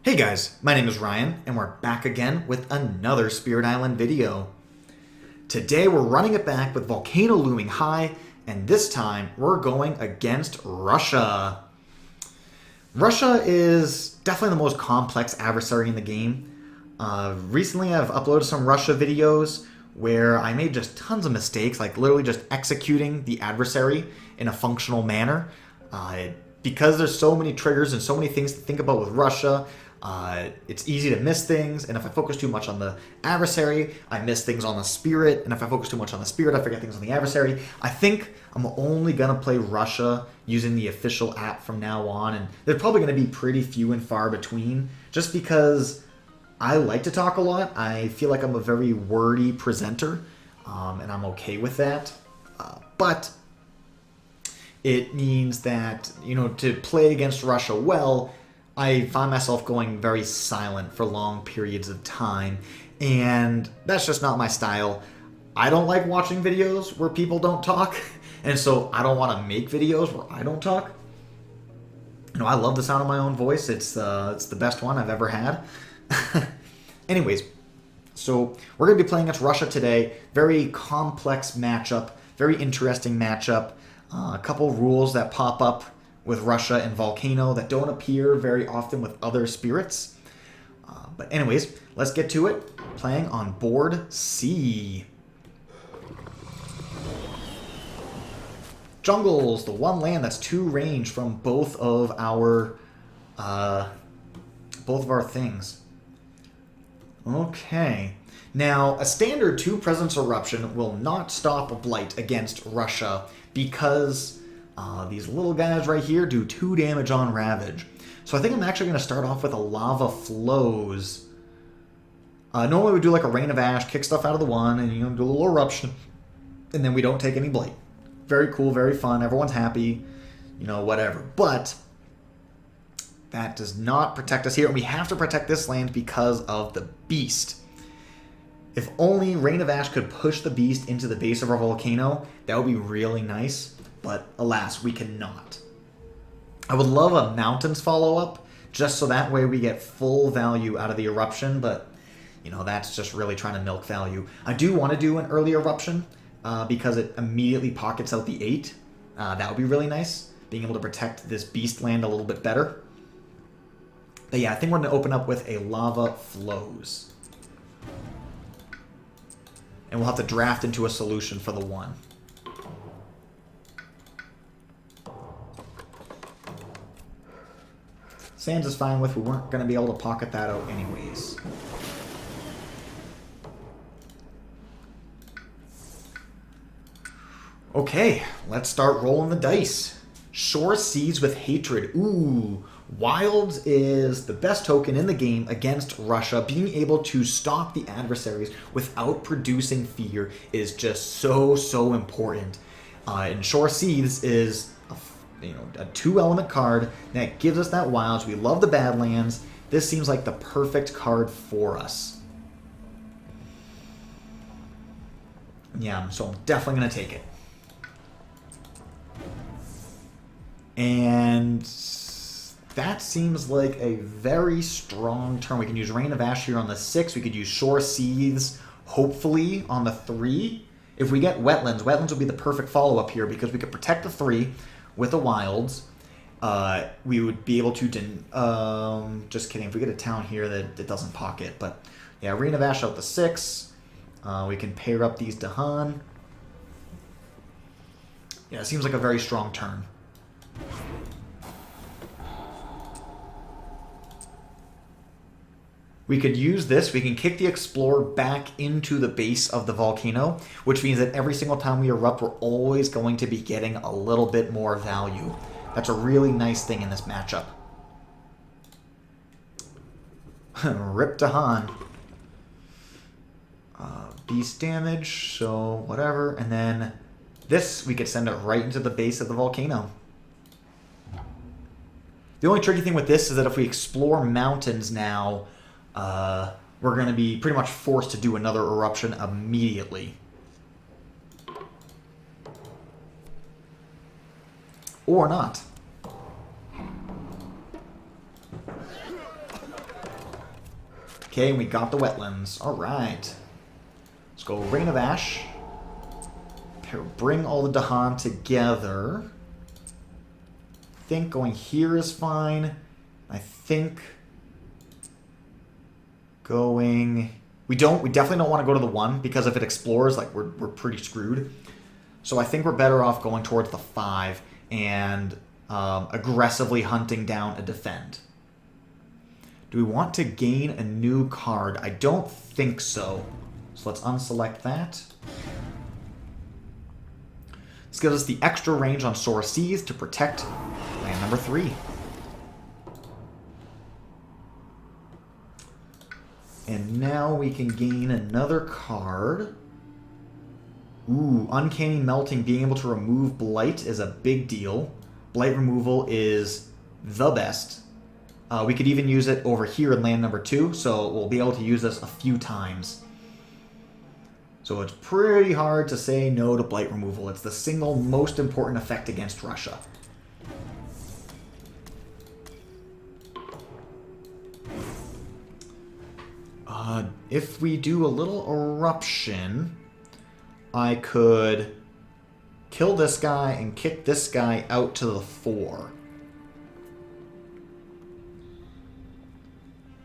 Hey guys, my name is Ryan, and we're back again with another Spirit Island video. Today we're running it back with Volcano looming high, and this time we're going against Russia. Russia is definitely the most complex adversary in the game. Recently I've uploaded some Russia videos where I made just tons of mistakes, like literally just executing the adversary in a functional manner. Because there's so many triggers and so many things to think about with Russia, it's easy to miss things, and if I focus too much on the adversary, I miss things on the spirit, and if I focus too much on the spirit, I forget things on the adversary. I think I'm only going to play Russia using the official app from now on, and they're probably going to be pretty few and far between, just because I like to talk a lot. I feel like I'm a very wordy presenter, and I'm okay with that. But it means that, to play against Russia well, I find myself going very silent for long periods of time, and that's just not my style. I don't like watching videos where people don't talk, and so I don't want to make videos where I don't talk. I love the sound of my own voice. It's the best one I've ever had. Anyways, so we're going to be playing against Russia today. Very complex matchup, very interesting matchup. A couple rules that pop up with Russia and Volcano that don't appear very often with other spirits. But anyways, let's get to it. Playing on board C. Jungles, the one land that's 2 range from both of our things. Okay. Now, a standard 2 presence eruption will not stop a blight against Russia because these little guys right here do 2 damage on Ravage. So I think I'm actually going to start off with a Lava Flows. Normally we do like a Rain of Ash, kick stuff out of the one, and do a little eruption, and then we don't take any blight. Very cool, very fun, everyone's happy, whatever. But that does not protect us here, and we have to protect this land because of the Beast. If only Rain of Ash could push the Beast into the base of our volcano, that would be really nice. But alas, we cannot. I would love a Mountains follow-up, just so that way we get full value out of the eruption, but, that's just really trying to milk value. I do want to do an early eruption, because it immediately pockets out the 8. That would be really nice, being able to protect this Beast land a little bit better. But yeah, I think we're going to open up with a Lava Flows. And we'll have to draft into a solution for the 1. Sands is fine with. We weren't going to be able to pocket that out anyways. Okay, let's start rolling the dice. Shore Seas with Hatred. Ooh, Wilds is the best token in the game against Russia. Being able to stop the adversaries without producing fear is just so important. And Shore Seas is a 2-element card that gives us that Wilds. We love the Badlands. This seems like the perfect card for us. Yeah, so I'm definitely going to take it. And that seems like a very strong turn. We can use Rain of Ash here on the 6. We could use Shore Seas, hopefully, on the 3. If we get Wetlands, Wetlands would be the perfect follow-up here because we could protect the 3 with the Wilds. We would be able to... just kidding. If we get a town here that doesn't pocket. But yeah, Rain of Ash out the 6. We can pair up these Dahan. Yeah, it seems like a very strong turn. We could use this. We can kick the Explorer back into the base of the volcano, which means that every single time we erupt, we're always going to be getting a little bit more value. That's a really nice thing in this matchup. Rip Dahan. Beast damage, so whatever. And then this, we could send it right into the base of the volcano. The only tricky thing with this is that if we explore mountains now, we're going to be pretty much forced to do another eruption immediately. Or not. Okay, we got the wetlands. All right. Let's go Rain of Ash. Bring all the Dahan together. I think going here is fine. I think going... We definitely don't want to go to the 1, because if it explores, like, we're pretty screwed. So I think we're better off going towards the 5 and aggressively hunting down a defend. Do we want to gain a new card? I don't think so. So let's unselect that. This gives us the extra range on Sora Seas to protect land number 3. And now we can gain another card. Ooh, Uncanny Melting. Being able to remove Blight is a big deal. Blight removal is the best. We could even use it over here in land number 2, so we'll be able to use this a few times. So it's pretty hard to say no to Blight removal. It's the single most important effect against Russia. If we do a little eruption, I could kill this guy and kick this guy out to the 4.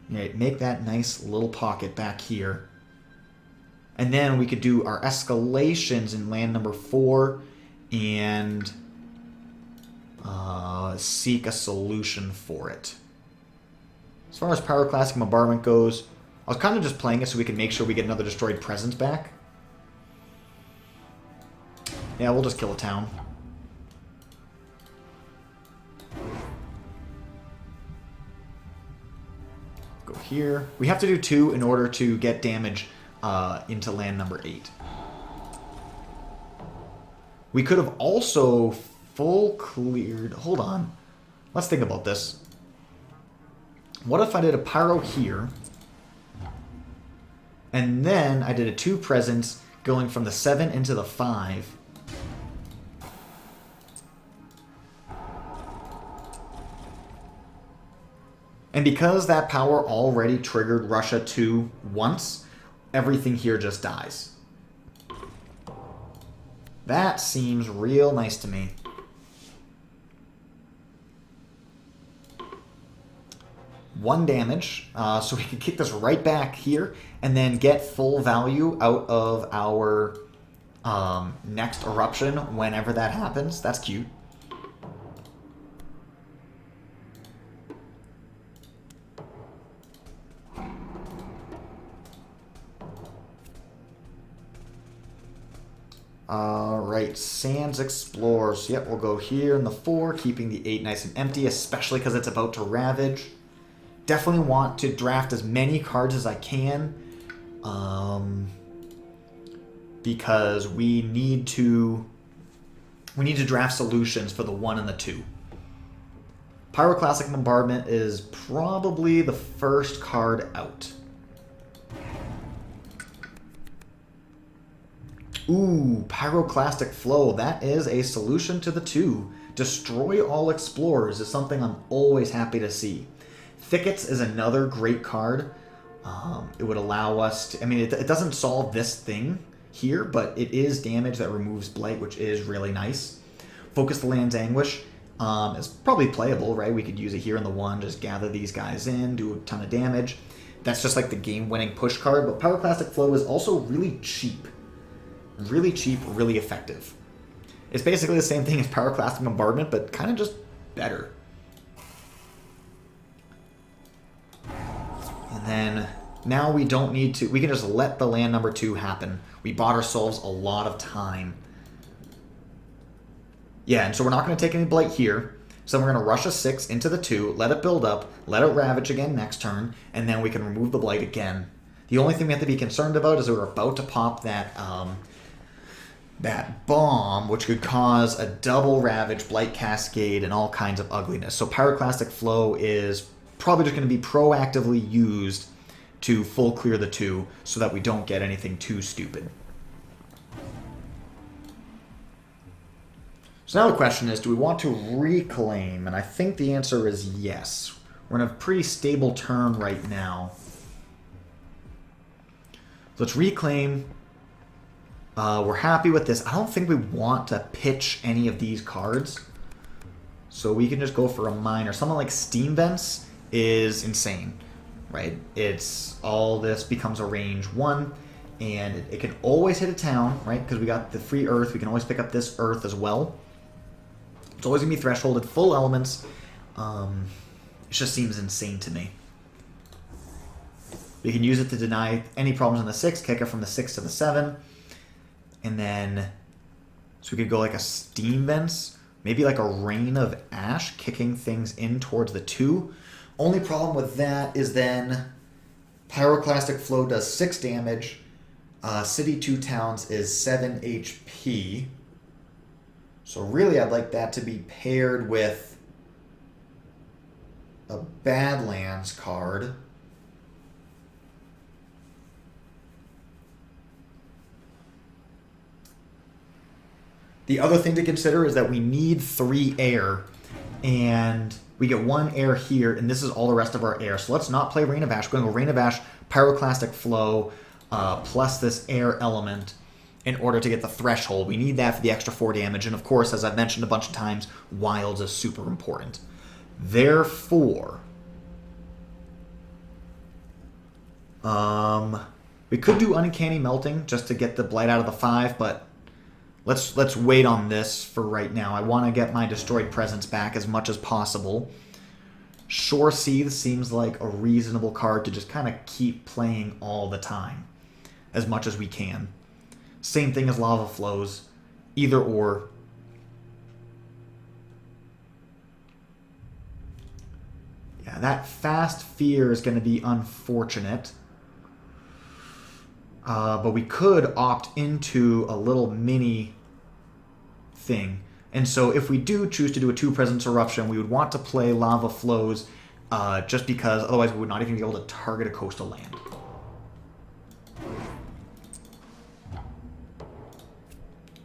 Right, make that nice little pocket back here. And then we could do our escalations in land number 4 and seek a solution for it. As far as Pyroclastic Bombardment goes, I was kind of just playing it so we can make sure we get another destroyed presence back. Yeah, we'll just kill a town. Go here. We have to do 2 in order to get damage into land number 8. We could have also full cleared... Hold on. Let's think about this. What if I did a Pyro here, and then I did a 2 presence going from the 7 into the 5. And because that power already triggered Russia 2 once, everything here just dies. That seems real nice to me. One damage, so we can kick this right back here and then get full value out of our next eruption whenever that happens. That's cute. Alright, Sands Explores. Yep, we'll go here in the 4, keeping the 8 nice and empty, especially because it's about to Ravage. Definitely want to draft as many cards as I can, because we need to draft solutions for the 1 and the 2. Pyroclastic Bombardment is probably the first card out. Ooh, Pyroclastic Flow. That is a solution to the 2. Destroy all explorers is something I'm always happy to see. Thickets is another great card. It would allow us to... I mean, it doesn't solve this thing here, but it is damage that removes Blight, which is really nice. Focus the Land's Anguish is probably playable, right? We could use it here in the 1, just gather these guys in, do a ton of damage. That's just like the game-winning push card, but Pyroclastic Flow is also really cheap. Really cheap, really effective. It's basically the same thing as Pyroclastic Bombardment, but kind of just better. And then now we don't need to... We can just let the land number 2 happen. We bought ourselves a lot of time. Yeah, and so we're not going to take any Blight here. So we're going to rush a 6 into the 2, let it build up, let it Ravage again next turn, and then we can remove the Blight again. The only thing we have to be concerned about is that we're about to pop that bomb, which could cause a double Ravage, Blight Cascade, and all kinds of ugliness. So Pyroclastic Flow is probably just going to be proactively used to full clear the 2 so that we don't get anything too stupid. So now the question is, do we want to reclaim? And I think the answer is yes. We're in a pretty stable turn right now. let's reclaim. We're happy with this. I don't think we want to pitch any of these cards. So we can just go for a minor. Something like Steam Vents is insane, right? It's all this becomes a range 1, and it can always hit a town, right? Because we got the free earth. We can always pick up this earth as well. It's always going to be thresholded, full elements. It just seems insane to me. We can use it to deny any problems on the 6, kick it from the 6 to the 7. And then, so we could go like a Steam Vents, maybe like a Rain of Ash, kicking things in towards the 2. Only problem with that is then Pyroclastic Flow does 6 damage. City 2 Towns is 7 HP. So really I'd like that to be paired with a Badlands card. The other thing to consider is that we need 3 air, and we get 1 air here, and this is all the rest of our air. So let's not play Rain of Ash. We're going to go Rain of Ash, Pyroclastic Flow, plus this air element in order to get the threshold. We need that for the extra 4 damage, and of course, as I've mentioned a bunch of times, Wilds is super important. Therefore, we could do Uncanny Melting just to get the Blight out of the 5, but let's wait on this for right now. I want to get my Destroyed Presence back as much as possible. Shore Seethe seems like a reasonable card to just kind of keep playing all the time, as much as we can. Same thing as Lava Flows, either or. Yeah, that Fast Fear is going to be unfortunate. But we could opt into a little mini thing. And so if we do choose to do a 2 Presence Eruption, we would want to play Lava Flows just because otherwise we would not even be able to target a coastal land.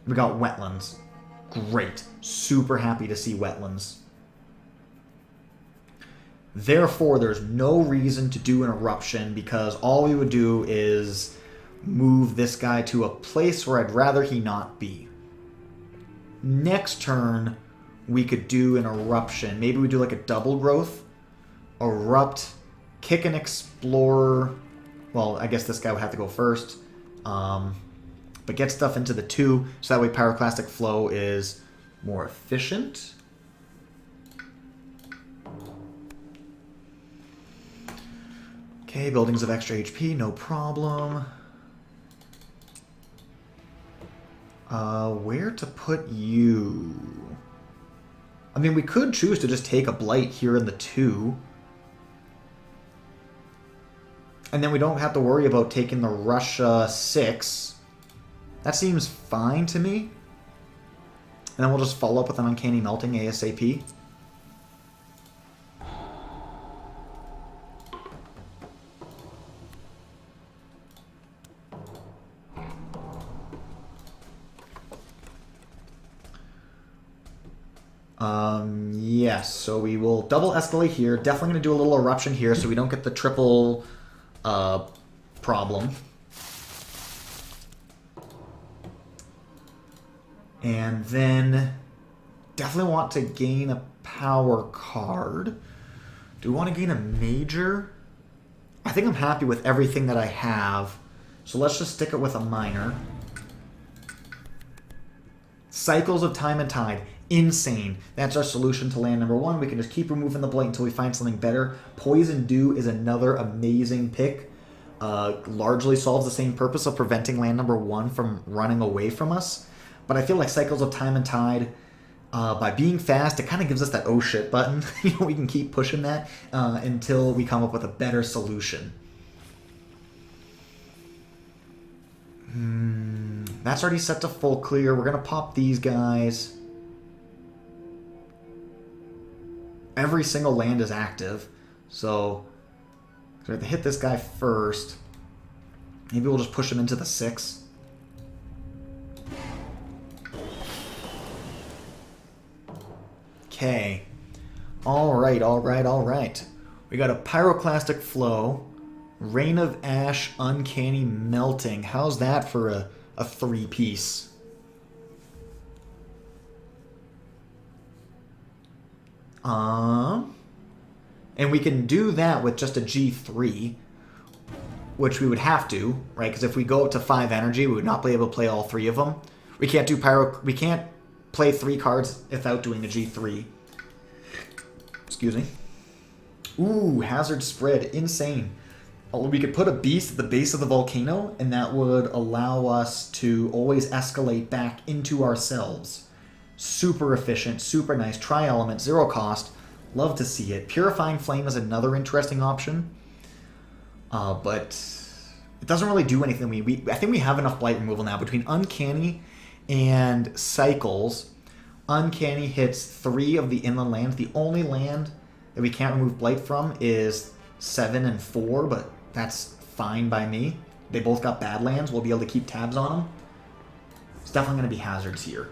We got Wetlands. Great. Super happy to see Wetlands. Therefore, there's no reason to do an Eruption because all we would do is move this guy to a place where I'd rather he not be. Next turn, we could do an Eruption. Maybe we do like a double growth. Erupt, kick an Explorer. Well, I guess this guy would have to go first. But get stuff into the 2, so that way Pyroclastic Flow is more efficient. Okay, buildings of extra HP, no problem. Where to put you? I mean, we could choose to just take a Blight here in the 2. And then we don't have to worry about taking the Russia 6. That seems fine to me. And then we'll just follow up with an Uncanny Melting ASAP. Yes, so we will double escalate here. Definitely going to do a little Eruption here so we don't get the triple problem. And then definitely want to gain a power card. Do we want to gain a major? I think I'm happy with everything that I have. So let's just stick it with a minor. Cycles of Time and Tide. Insane. That's our solution to land number 1. We can just keep removing the blight until we find something better. Poison Dew is another amazing pick. Largely solves the same purpose of preventing land number 1 from running away from us. But I feel like Cycles of Time and Tide, by being fast, it kind of gives us that oh shit button. We can keep pushing that until we come up with a better solution. That's already set to full clear. We're going to pop these guys. Every single land is active. So we have to hit this guy first. Maybe we'll just push him into the 6. Okay. Alright. We got a Pyroclastic Flow. Rain of Ash, Uncanny Melting. How's that for a 3-piece? And we can do that with just a G3, which we would have to, right? Because if we go up to 5 energy, we would not be able to play all 3 of them. We can't do pyro. We can't play 3 cards without doing a G3. Excuse me. Ooh, Hazard Spread, insane. We could put a beast at the base of the volcano, and that would allow us to always escalate back into ourselves. Super efficient, super nice. Tri-element, 0 cost. Love to see it. Purifying Flame is another interesting option. But it doesn't really do anything. I think we have enough blight removal now. Between Uncanny and Cycles, Uncanny hits 3 of the inland lands. The only land that we can't remove blight from is 7 and 4, but that's fine by me. They both got bad lands. We'll be able to keep tabs on them. It's definitely going to be hazards here.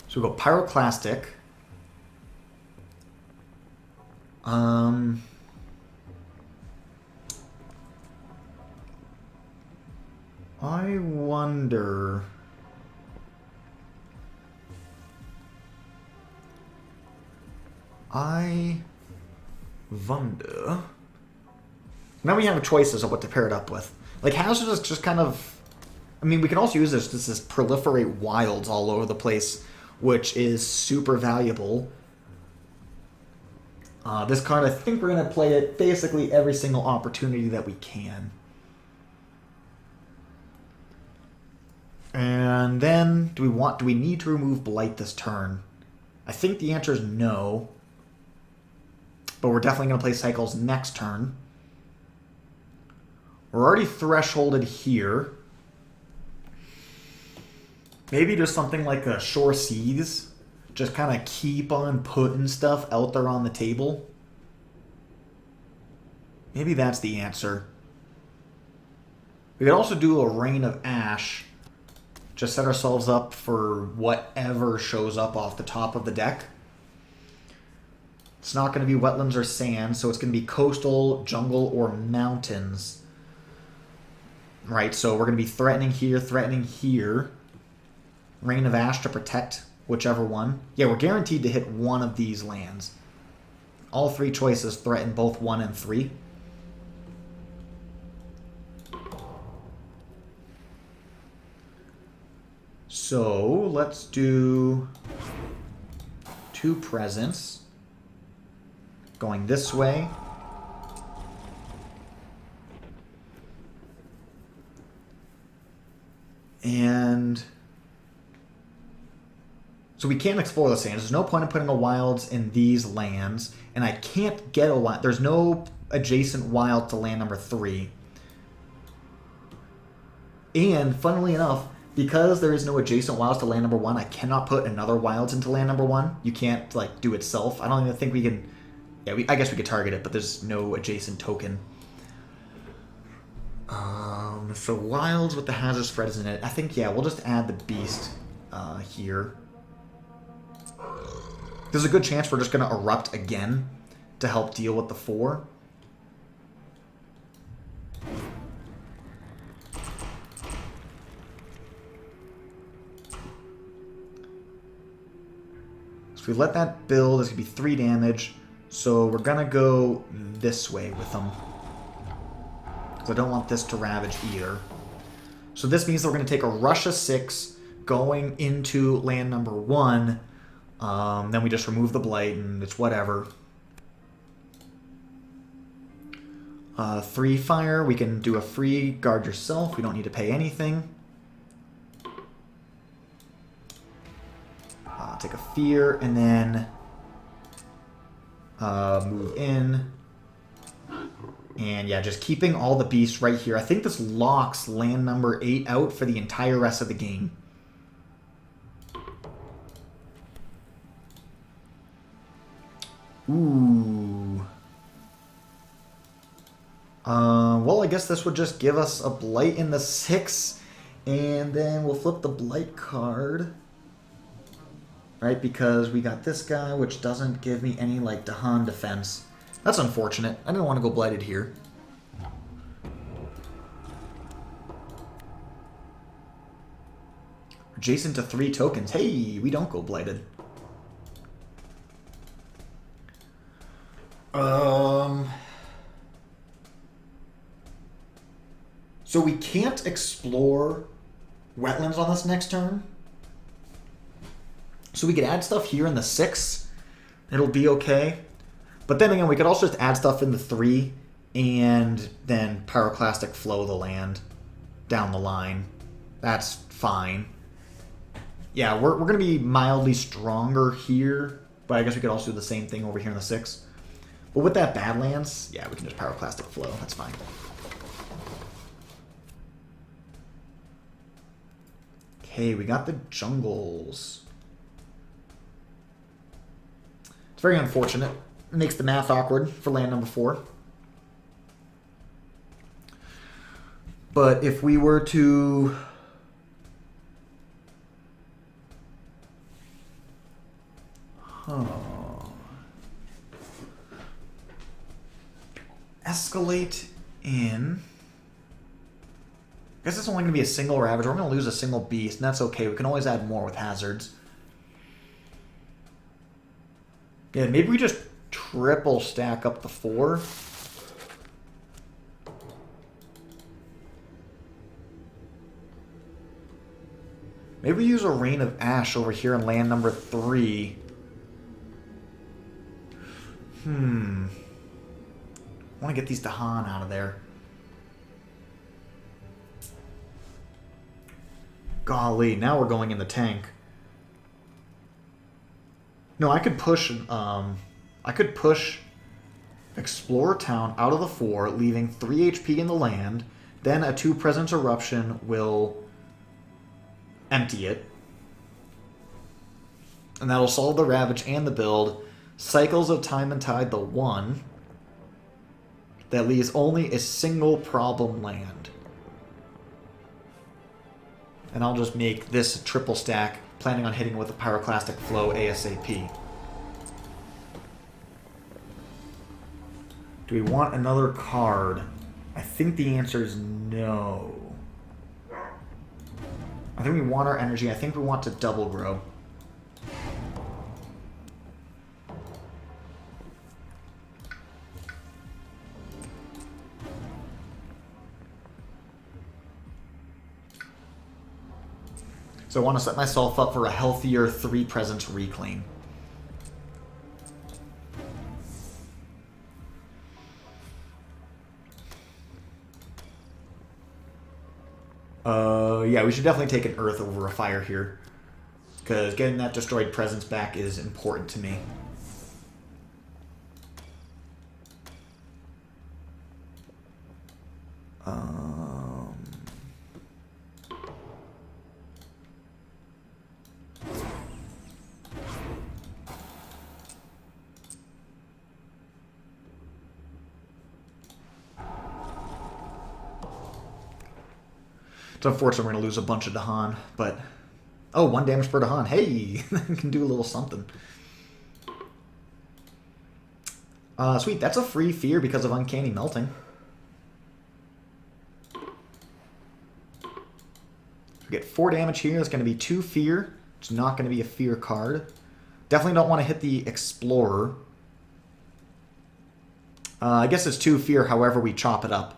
So we go Pyroclastic. I wonder... Now we have choices of what to pair it up with. Like, Hazard is just kind of... I mean, we can also use this to just proliferate wilds all over the place, which is super valuable. This card, I think we're going to play it basically every single opportunity that we can. And then, do we need to remove Blight this turn? I think the answer is no. But we're definitely going to play Cycles next turn. We're already thresholded here. Maybe just something like a Shore Seas. Just kind of keep on putting stuff out there on the table. Maybe that's the answer. We could also do a Rain of Ash. Just set ourselves up for whatever shows up off the top of the deck. It's not going to be wetlands or sand, so it's going to be coastal, jungle, or mountains. Right, so we're going to be threatening here. Rain of Ash to protect whichever one. Yeah, we're guaranteed to hit one of these lands. All 3 choices threaten both 1 and 3. So, let's do 2 presents. Going this way. And so we can't explore the sands. There's no point in putting a wilds in these lands. And I can't get a wild. There's no adjacent wild to land number 3. And funnily enough, because there is no adjacent wilds to land number 1, I cannot put another wilds into land number 1. You can't like do it self. I don't even think we can. Yeah, I guess we could target it, but there's no adjacent token. So wilds with the hazard spread is in it. I think, yeah, we'll just add the beast here. There's a good chance we're just going to erupt again to help deal with the 4. So if we let that build, it's going to be 3 damage. So we're going to go this way with them. Because I don't want this to ravage either. So this means that we're going to take a rush of 6 going into land number 1. Then we just remove the blight and it's whatever. 3 fire. We can do a free guard yourself. We don't need to pay anything. Take a fear and then move in. And yeah, just keeping all the beasts right here. I think this locks land number 8 out for the entire rest of the game. Ooh. Well, I guess this would just give us a blight in the 6. And then we'll flip the blight card. right? Because we got this guy, which doesn't give me any, like, Dahan defense. That's unfortunate. I didn't want to go blighted here. Adjacent to 3 tokens. Hey, we don't go blighted. So we can't explore wetlands on this next turn. So we could add stuff here in the 6. It'll be okay. But then again, we could also just add stuff in the 3 and then Pyroclastic flow the land down the line. That's fine. Yeah, we're going to be mildly stronger here, but I guess we could also do the same thing over here in the 6. But with that Badlands, yeah, we can just Pyroclastic flow. That's fine. Okay, we got the jungles. It's very unfortunate. It makes the math awkward for land number 4. But if we were to... escalate in... I guess it's only going to be a single Ravager. We're going to lose a single Beast, and that's okay. We can always add more with hazards. Yeah, maybe we just triple stack up the 4. Maybe we use a Rain of Ash over here in land number 3. I want to get these Dahan out of there. Golly, now we're going in the tank. No, I could push Explorer Town out of the 4, leaving 3 HP in the land. Then a 2 Presence Eruption will empty it. And that'll solve the Ravage and the build. Cycles of Time and Tide the 1. That leaves only a single problem land. And I'll just make this triple stack, planning on hitting with a Pyroclastic Flow ASAP. Do we want another card? I think the answer is no. I think we want our energy. I think we want to double grow. So I want to set myself up for a healthier 3 presence reclaim. Yeah, we should definitely take an Earth over a Fire here. Because getting that destroyed presence back is important to me. It's unfortunate we're going to lose a bunch of Dahan, but... Oh, 1 damage per Dahan. Hey! Can do a little something. Sweet, that's a free fear because of Uncanny Melting. We get 4 damage here. That's going to be 2 fear. It's not going to be a fear card. Definitely don't want to hit the Explorer. I guess it's 2 fear, however we chop it up.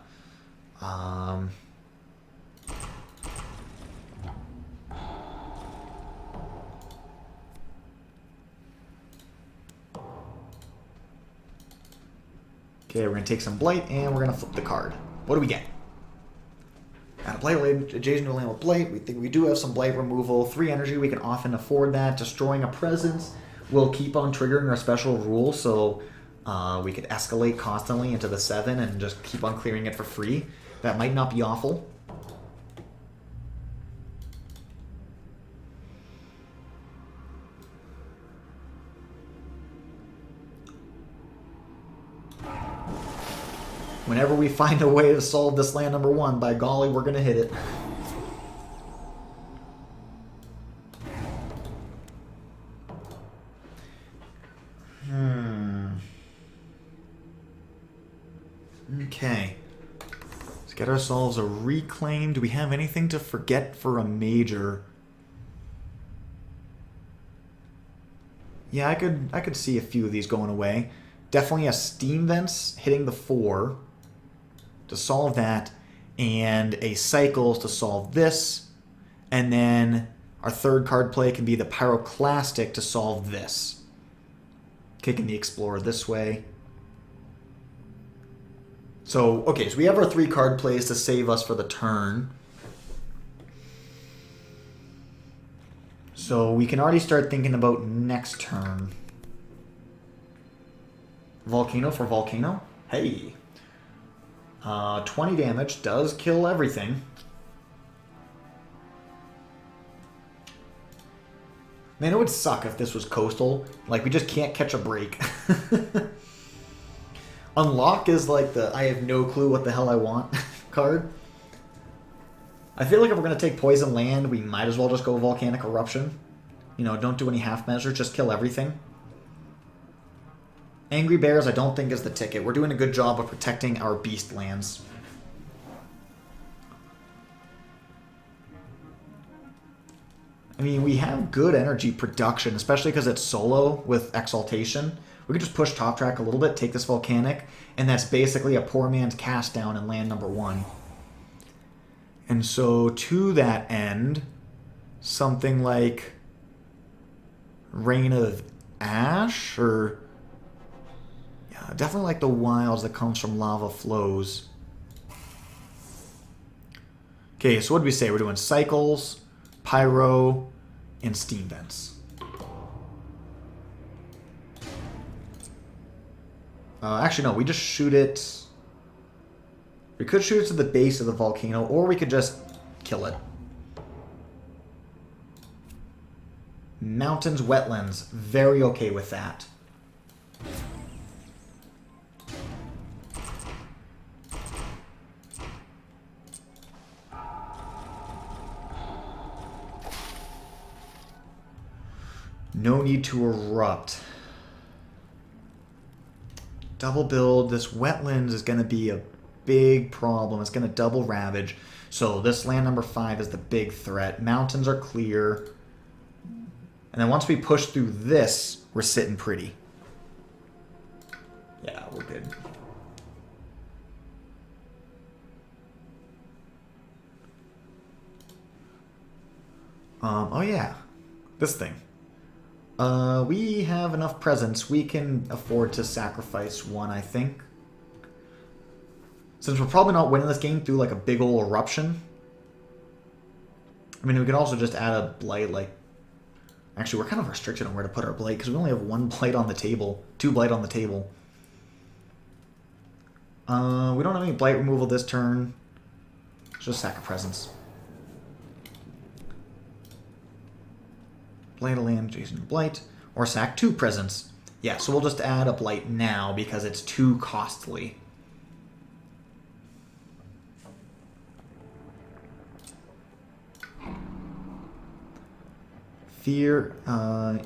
Okay, we're going to take some Blight, and we're going to flip the card. What do we get? Got a Blight adjacent to land with Blight. We think we do have some Blight removal. 3 energy, we can often afford that. Destroying a presence will keep on triggering our special rule, so we could escalate constantly into the 7 and just keep on clearing it for free. That might not be awful. Whenever we find a way to solve this land number 1, by golly, we're going to hit it. Okay. Let's get ourselves a reclaim. Do we have anything to forget for a major? Yeah, I could see a few of these going away. Definitely a steam vents hitting the 4 to solve that, and a cycles to solve this, and then our third card play can be the pyroclastic to solve this. Kicking the explorer this way. So, okay, so we have our 3 card plays to save us for the turn. So we can already start thinking about next turn. Volcano for Volcano. Hey. 20 damage does kill everything. Man, it would suck if this was coastal. Like, we just can't catch a break. Unlock is like the I have no clue what the hell I want card. I feel like if we're going to take Poison Land, we might as well just go Volcanic Eruption. You know, don't do any half measures, just kill everything. Angry Bears I don't think is the ticket. We're doing a good job of protecting our beast lands. I mean, we have good energy production, especially because it's solo with Exaltation. We could just push top track a little bit, take this Volcanic, and that's basically a poor man's cast down in land number 1. And so to that end, something like Rain of Ash, or yeah, definitely like the wilds that comes from lava flows. Okay, so what did we say? We're doing cycles, pyro, and steam vents. Actually, no, we just shoot it. We could shoot it to the base of the volcano, or we could just kill it. Mountains, wetlands, very okay with that. No need to erupt. Double build. This wetlands is going to be a big problem. It's going to double ravage. So this land number 5 is the big threat. Mountains are clear. And then once we push through this, we're sitting pretty. Yeah, we're good. Oh yeah, this thing. We have enough presents. We can afford to sacrifice one, I think. Since we're probably not winning this game through like a big ol' eruption. I mean, we could also just add a blight, like... Actually, we're kind of restricted on where to put our blight, because we only have 1 blight on the table. 2 blight on the table. We don't have any blight removal this turn. Let's just sack a presence. Blight a land, Jason blight. Or sack 2 presents. Yeah, so we'll just add a blight now, because it's too costly. Fear.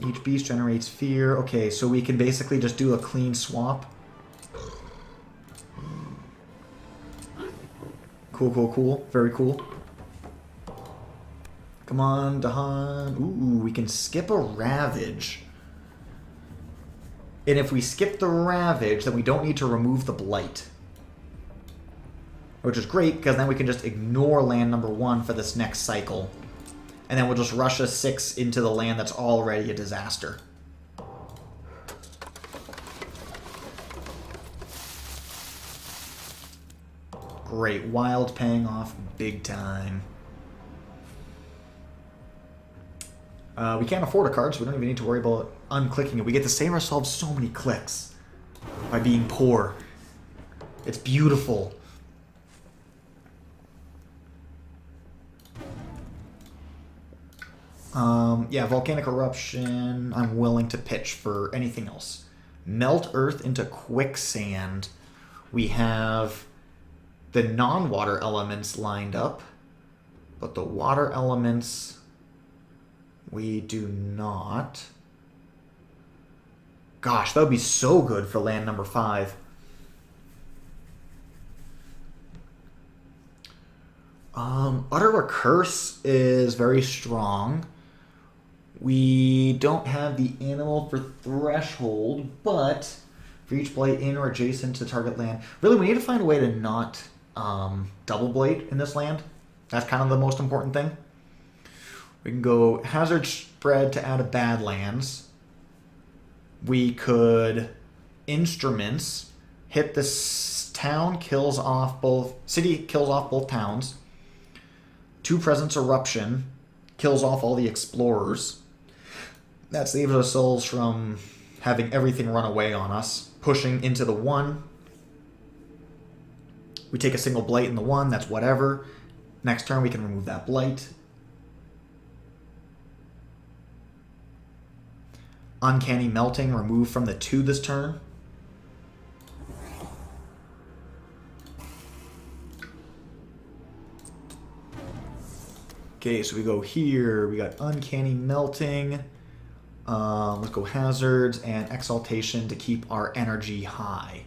Each beast generates fear. Okay, so we can basically just do a clean swap. Cool, cool, cool. Very cool. Come on, Dahan. Ooh, we can skip a Ravage. And if we skip the Ravage, then we don't need to remove the Blight. Which is great, because then we can just ignore land number 1 for this next cycle. And then we'll just rush a 6 into the land that's already a disaster. Great. Wild paying off big time. We can't afford a card, so we don't even need to worry about unclicking it. We get to save ourselves so many clicks by being poor. It's beautiful. Yeah, Volcanic Eruption, I'm willing to pitch for anything else. Melt Earth into Quicksand. We have the non-water elements lined up, but the water elements we do not. Gosh, that would be so good for land number 5. Utter Curse is very strong. We don't have the animal for Threshold, but for each blight in or adjacent to target land. Really, we need to find a way to not double blight in this land. That's kind of the most important thing. We can go Hazard Spread to add a Badlands. We could Instruments, hit this town, kills off both, city kills off both towns. 2 Presence Eruption, kills off all the explorers. That saves ourselves from having everything run away on us. Pushing into the 1. We take a single blight in the 1, that's whatever. Next turn we can remove that blight. Uncanny Melting, remove from the 2 this turn. Okay, so we go here, we got Uncanny Melting. Let's go Hazards and Exaltation to keep our energy high.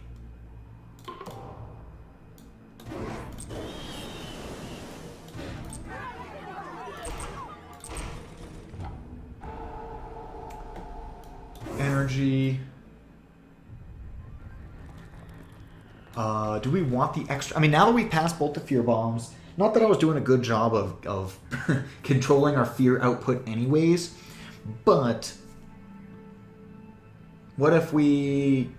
Energy. Do we want the extra? I mean, now that we passed both the Fear Bombs, not that I was doing a good job of controlling our fear output anyways, but what if we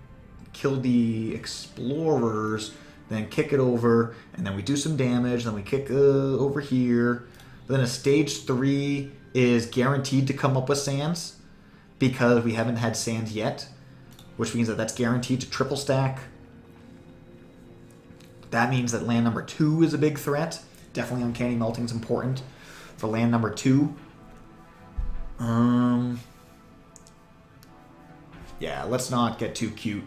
kill the explorers, then kick it over, and then we do some damage, then we kick over here, then a stage 3 is guaranteed to come up with sands because we haven't had sands yet, which means that that's guaranteed to triple stack. That means that land number 2 is a big threat. Definitely Uncanny Melting is important for land number 2. Yeah, let's not get too cute.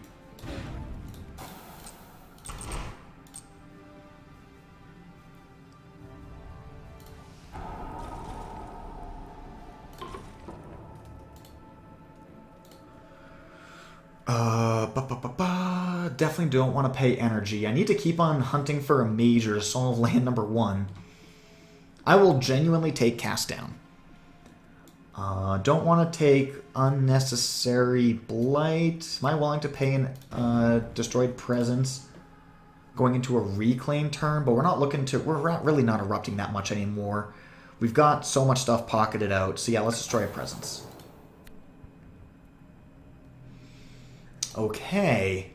Definitely don't want to pay energy. I need to keep on hunting for a major to solve land number 1. I will genuinely take Cast Down. Don't want to take unnecessary blight. Am I willing to pay an destroyed presence going into a reclaim turn? But we're not looking to. We're really not erupting that much anymore. We've got so much stuff pocketed out. So yeah, let's destroy a presence. Okay.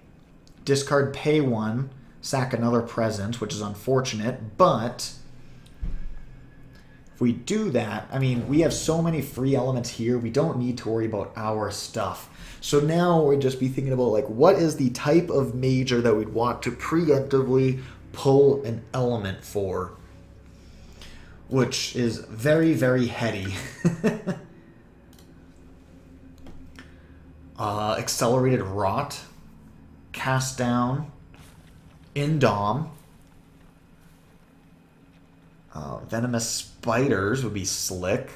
Discard, pay 1, sack another presence, which is unfortunate, but if we do that, I mean, we have so many free elements here, we don't need to worry about our stuff. So now we'd just be thinking about, like, what is the type of major that we'd want to preemptively pull an element for? Which is very, very heady. Accelerated Rot. Cast Down, Indom, Venomous Spiders would be slick.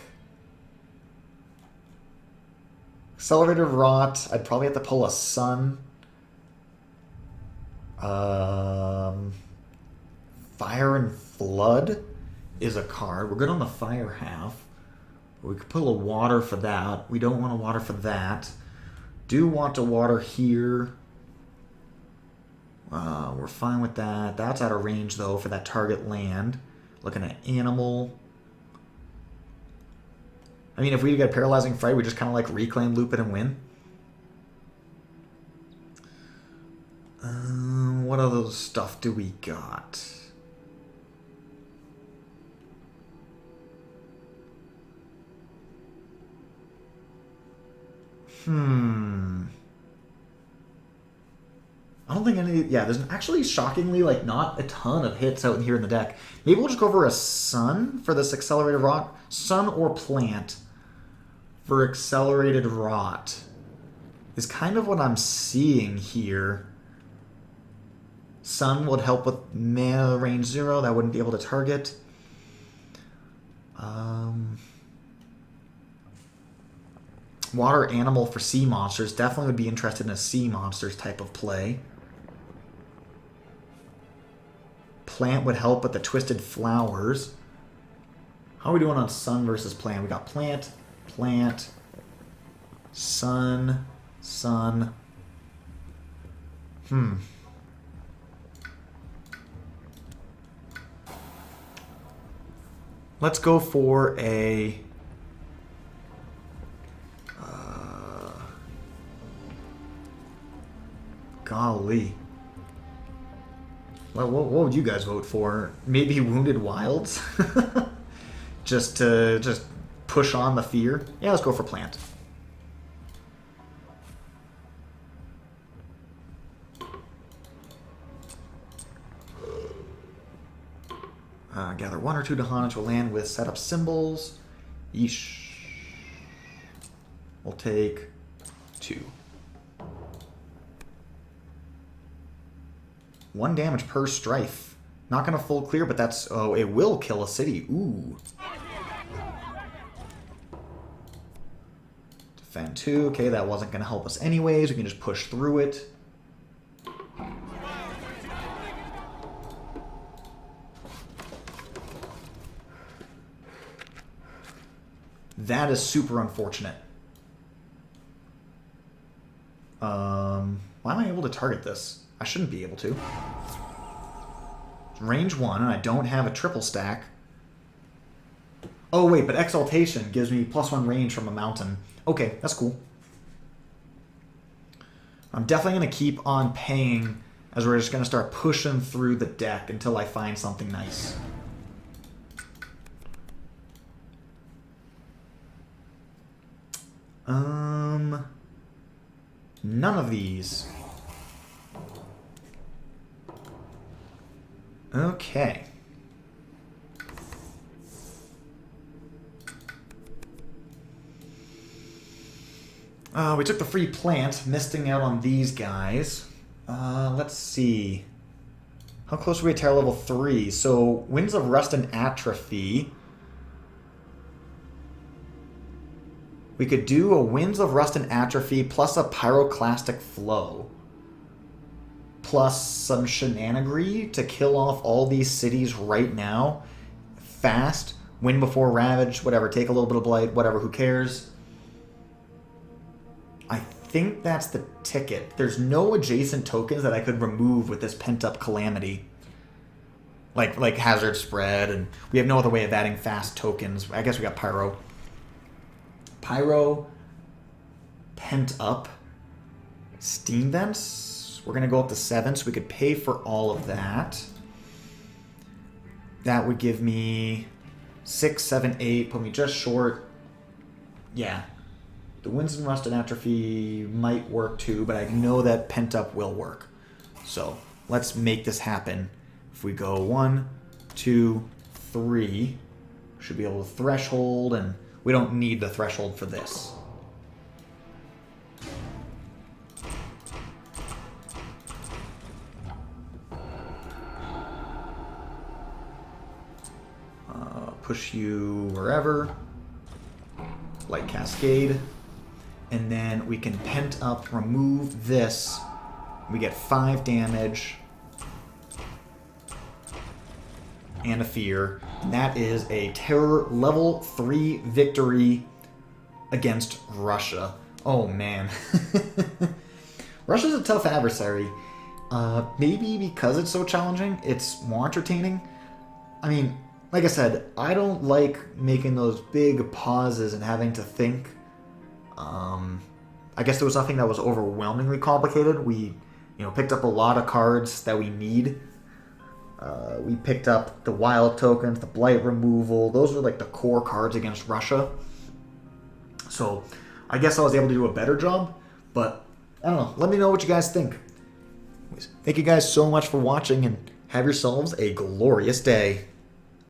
Accelerated Rot, I'd probably have to pull a Sun. Fire and Flood is a card. We're good on the fire half. We could pull a water for that. We don't want a water for that. Do want a water here. We're fine with that. That's out of range, though, for that target land. Looking at Animal. I mean, if we get Paralyzing Fright, we just kind of like reclaim, loop it, and win. What other stuff do we got? I don't think any... Yeah, there's actually shockingly, like, not a ton of hits out here in the deck. Maybe we'll just go for a Sun for this Accelerated Rot. Sun or Plant for Accelerated Rot is kind of what I'm seeing here. Sun would help with mana range 0. That wouldn't be able to target. Water Animal for Sea Monsters. Definitely would be interested in a Sea Monsters type of play. plant would help with the twisted flowers. How are we doing on sun versus plant? We got plant, plant, sun, sun. Let's go for a... golly. Well, what would you guys vote for? Maybe Wounded Wilds? just to push on the fear? Yeah, let's go for plant. Gather 1 or 2 Dahana to a land with set up symbols. Yeesh. We'll take 2. 1 damage per strife. Not going to full clear, but that's... oh, it will kill a city. Ooh. Defend 2. Okay, that wasn't going to help us anyways. We can just push through it. That is super unfortunate. Why am I able to target this? I shouldn't be able to. Range 1, and I don't have a triple stack. Oh, wait, but Exaltation gives me +1 range from a mountain. Okay, that's cool. I'm definitely going to keep on paying as we're just going to start pushing through the deck until I find something nice. None of these. Okay. We took the free plant, missing out on these guys. Let's see. How close are we to Terra level 3? So, Winds of Rust and Atrophy. We could do a Winds of Rust and Atrophy plus a Pyroclastic Flow. Plus some Shenanigans to kill off all these cities right now. Fast. Win before Ravage. Whatever. Take a little bit of Blight. Whatever. Who cares? I think that's the ticket. There's no adjacent tokens that I could remove with this pent-up Calamity. Like Hazard Spread. And we have no other way of adding fast tokens. I guess we got Pyro. Pyro, Pent Up, Steam Vents. We're going to go up to 7, so we could pay for all of that. That would give me 6, 7, 8, put me just short. Yeah. The Winds and Rust and Atrophy might work too, but I know that Pent Up will work. So let's make this happen. If we go 1, 2, 3, should be able to Threshold, and we don't need the Threshold for this. Push you wherever. Light Cascade. And then we can Pent Up, remove this. We get 5 damage. And a Fear. And that is a Terror level 3 victory against Russia. Oh man. Russia's a tough adversary. Maybe because it's so challenging, it's more entertaining. I mean, like I said, I don't like making those big pauses and having to think. I guess there was nothing that was overwhelmingly complicated. We, picked up a lot of cards that we need. We picked up the wild tokens, the blight removal. Those are like the core cards against Russia. So I guess I was able to do a better job, but I don't know. Let me know what you guys think. Thank you guys so much for watching, and have yourselves a glorious day.